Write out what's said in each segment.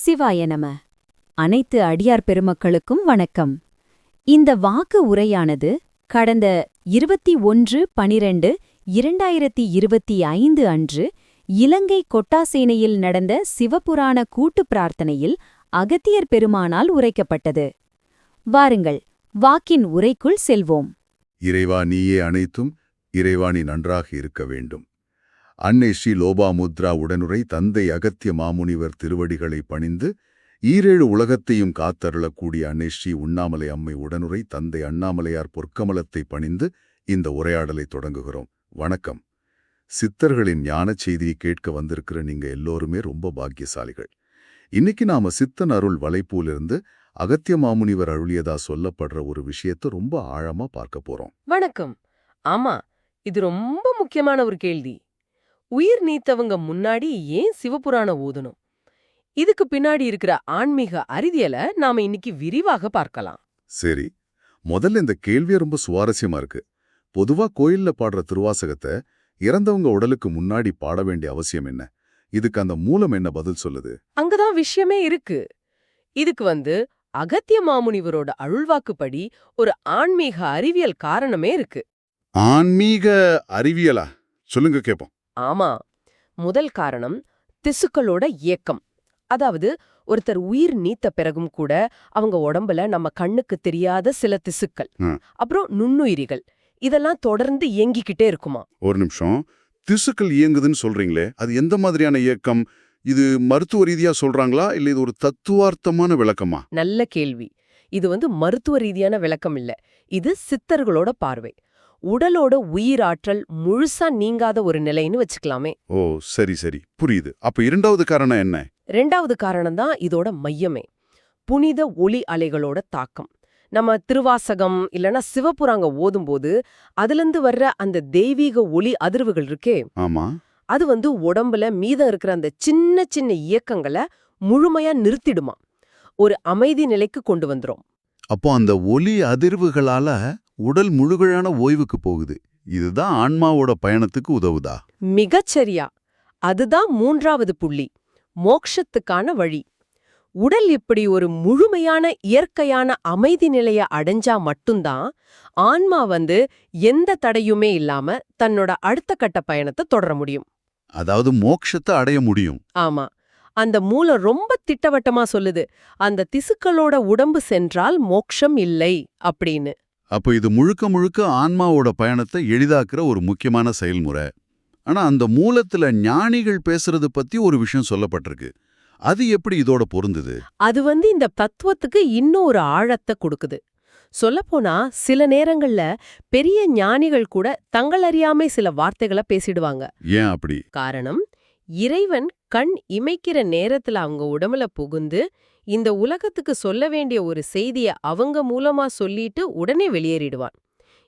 சிவாய நம. அனைத்து அடியார் பெருமக்களுக்கும் வணக்கம். இந்த வாக்கு உரையானது கடந்த 21/12/2025 அன்று இலங்கை கொட்டாசேனையில் நடந்த சிவபுராண கூட்டுப் பிரார்த்தனையில் அகத்தியர் பெருமானால் உரைக்கப்பட்டது. வாருங்கள், வாக்கின் உரைக்குள் செல்வோம். இறைவா நீயே அனைத்தும், இறைவா நீ நன்றாக இருக்க வேண்டும். அன்னை ஸ்ரீ லோபாமுத்ரா உடனுரை தந்தை அகத்திய மாமுனிவர் திருவடிகளை பணிந்து ஈரேழு உலகத்தையும் காத்தருளக்கூடிய அன்னை ஸ்ரீ உண்ணாமலை அம்மை உடனுரை தந்தை அண்ணாமலையார் பொற்கமலத்தை பணிந்து இந்த உரையாடலை தொடங்குகிறோம். வணக்கம். சித்தர்களின் ஞானச் செய்தியை கேட்க வந்திருக்கிற நீங்க எல்லோருமே ரொம்ப பாக்கியசாலிகள். இன்னைக்கு நாம சித்தன் அருள் வலைப்பூலிருந்து அகத்திய மாமுனிவர் அருளியதா சொல்லப்படுற ஒரு விஷயத்தை ரொம்ப ஆழமா பார்க்க போறோம். வணக்கம். ஆமா, இது ரொம்ப முக்கியமான ஒரு கேள்வி. உயிர் நீத்தவங்க முன்னாடி ஏன் சிவபுராணம் ஓதணும்? இதுக்கு பின்னாடி இருக்கிற ஆன்மீக அறிவியலை நாம இன்னைக்கு விரிவாக பார்க்கலாம். சரி, முதல்ல இந்த கேள்வியே ரொம்ப சுவாரஸ்யமா இருக்கு. பொதுவா கோயில்ல பாடுற திருவாசகத்தை இறந்தவங்க உடலுக்கு முன்னாடி பாட வேண்டிய அவசியம் என்ன? இதுக்கு அந்த மூலம் என்ன பதில் சொல்லுது? அங்கதான் விஷயமே இருக்கு. இதுக்கு அகத்திய மாமுனிவரோட அருள்வாக்குப்படி ஒரு ஆன்மீக அறிவியல் காரணமே இருக்கு. ஆன்மீக அறிவியலா? சொல்லுங்க கேப்போம். ஆமா, முதல் காரணம் திசுக்களோட இயக்கம். அதாவது ஒருத்தர் உயிர் நீத்த பிறகும் கூட அவங்க உடம்புல நம்ம கண்ணுக்கு தெரியாத சில திசுக்கள், அப்புறம் நுண்ணுயிரிகள், இதெல்லாம் தொடர்ந்து இயங்கிக்கிட்டே இருக்குமா. ஒரு நிமிஷம், திசுக்கள் இயங்குதுன்னு சொல்றீங்களே, அது எந்த மாதிரியான இயக்கம்? இது மருத்துவ ரீதியா சொல்றாங்களா இல்ல இது ஒரு தத்துவார்த்தமான விளக்கமா? நல்ல கேள்வி. இது மருத்துவ ரீதியான விளக்கம் இல்ல, இது சித்தர்களோட பார்வை. உடலோட உயிராற்றல் முழுசா நீங்காத ஒரு நிலைன்னு வச்சுக்கலாமே. ஓ சரி சரி, புரியுது. அப்ப இரண்டாவது காரணம் என்ன? ரெண்டாவது காரணம் தான் இதோட மையமே, புனித ஒளி அலைகளோட தாக்கம். நம்ம திருவாசகம் இல்லனா சிவபுராங்க ஓதும்போது அதிலிருந்து வர்ற அந்த தெய்வீக ஒளி அதிர்வுகள் இருக்கே, ஆமா, அது உடம்புல மீதம் இருக்கிற அந்த சின்ன சின்ன இயக்கங்களை முழுமையா நிறுத்திடுமா, ஒரு அமைதி நிலைக்கு கொண்டு வந்துரும். அப்போ அந்த ஒலி அதிர்வுகளால உடல் முழுமையான ஓய்வுக்கு போகுது. இதுதான் ஆன்மாவோட பயணத்துக்கு உதவுதா? மிகச்சரியா. அதுதான் மூன்றாவது புள்ளி, மோக்ஷத்துக்கான வழி. உடல் இப்படி ஒரு முழுமையான இயற்கையான அமைதி நிலைய அடைஞ்சா மட்டும்தான் ஆன்மா எந்த தடையுமே இல்லாம தன்னோட அடுத்த கட்ட பயணத்தை தொடர முடியும். அதாவது மோக்ஷத்தை அடைய முடியும். ஆமா, அந்த மூலம் ரொம்ப திட்டவட்டமா சொல்லுது, அந்த திசுக்களோட உடம்பு சென்றால் மோக்ஷம் இல்லை அப்படின்னு. அப்போ இது முழுக்க முழுக்க ஆன்மாவோட பயணத்தை எளிதாக்குற ஒரு முக்கியமான செயல்முறை. ஆனா அந்த மூலத்துல ஞானிகள் பேசுறது பத்தி ஒரு விஷயம் சொல்லப்பட்டிருக்கு. அது எப்படி இதோட பொருந்துது? அது இந்த தத்துவத்துக்கு இன்னும் ஒரு ஆழத்தை கொடுக்குது. சொல்லப்போனா சில நேரங்கள்ல பெரிய ஞானிகள் கூட தங்களறியாமை சில வார்த்தைகளை பேசிடுவாங்க. ஏன் அப்படி? காரணம், இறைவன் கண் இமைக்கிற நேரத்துல அவங்க உடம்புல புகுந்து இந்த உலகத்துக்கு சொல்ல வேண்டிய ஒரு செய்திய அவங்க மூலமா சொல்லிட்டு உடனே வெளியேறிடுவான்.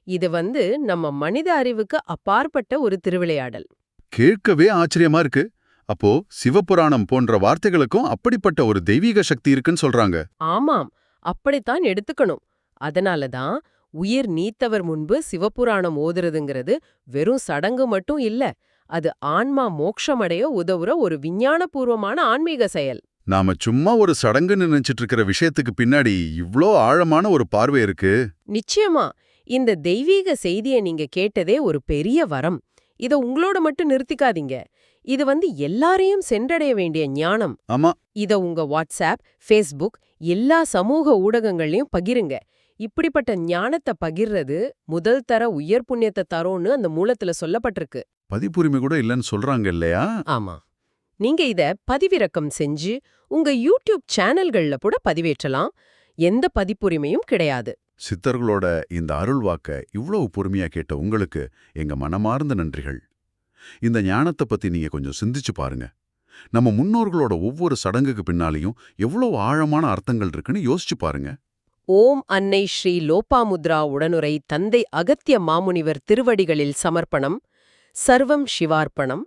இது நம்ம மனித அறிவுக்கு அப்பாற்பட்ட ஒரு திருவிளையாடல். கேட்கவே ஆச்சரியமா இருக்கு. அப்போ சிவபுராணம் போன்ற வார்த்தைகளுக்கும் அப்படிப்பட்ட ஒரு தெய்வீக சக்தி இருக்குன்னு சொல்றாங்க. ஆமாம், அப்படித்தான் எடுத்துக்கணும். அதனாலதான் உயிர் நீத்தவர் முன்பு சிவபுராணம் ஓதுறதுங்கிறது வெறும் சடங்கு மட்டும் இல்ல, அது ஆன்மா மோட்சமடைய உதவுற ஒரு விஞ்ஞானபூர்வமான ஆன்மீக செயல். நாம சும்மா ஒரு சடங்குன்னு நினைச்சிட்டு இருக்கிற விஷயத்துக்கு பின்னாடி இவ்ளோ ஆழமான ஒரு பார்வை இருக்கு. நிச்சயமா, இந்த தெய்வீக செய்தியை நீங்க கேட்டதே ஒரு பெரிய வரம். இத உங்களோட மட்டும் நிறுத்திக்காதீங்க. இது எல்லாரையும் சென்றடைய வேண்டிய ஞானம். ஆமா, இத உங்க வாட்ஸ்அப், ஃபேஸ்புக், எல்லா சமூக ஊடகங்கள்லயும் பகிருங்க. இப்படிப்பட்ட ஞானத்தை பகிர்றது முதல் தர உயர் புண்ணியத்தை தரோன்னு அந்த மூலத்துல சொல்லப்பட்டிருக்கு. பதிப்புரிமை கூட இல்லைன்னு சொல்றாங்க இல்லையா? ஆமா, நீங்க இத பதிவிறக்கம் செஞ்சு உங்க யூடியூப் சேனல்கள்ல கூட பதிவேற்றலாம். எந்த பதிப்புரிமையும் கிடையாது. சித்தர்களோட இந்த அருள்வாக்க இவ்வளவு பொறுமையா கேட்ட உங்களுக்கு எங்க மனமார்ந்த நன்றிகள். இந்த ஞானத்தை பத்தி நீங்க கொஞ்சம் சிந்திச்சு பாருங்க. நம்ம முன்னோர்களோட ஒவ்வொரு சடங்குக்கு பின்னாலையும் எவ்வளவு ஆழமான அர்த்தங்கள் இருக்குன்னு யோசிச்சு பாருங்க. ஓம் அன்னை ஸ்ரீ லோபாமுத்ரா உடனுரை தந்தை அகத்திய மாமுனிவர் திருவடிகளில் சமர்ப்பணம். சர்வம் சிவார்ப்பணம்.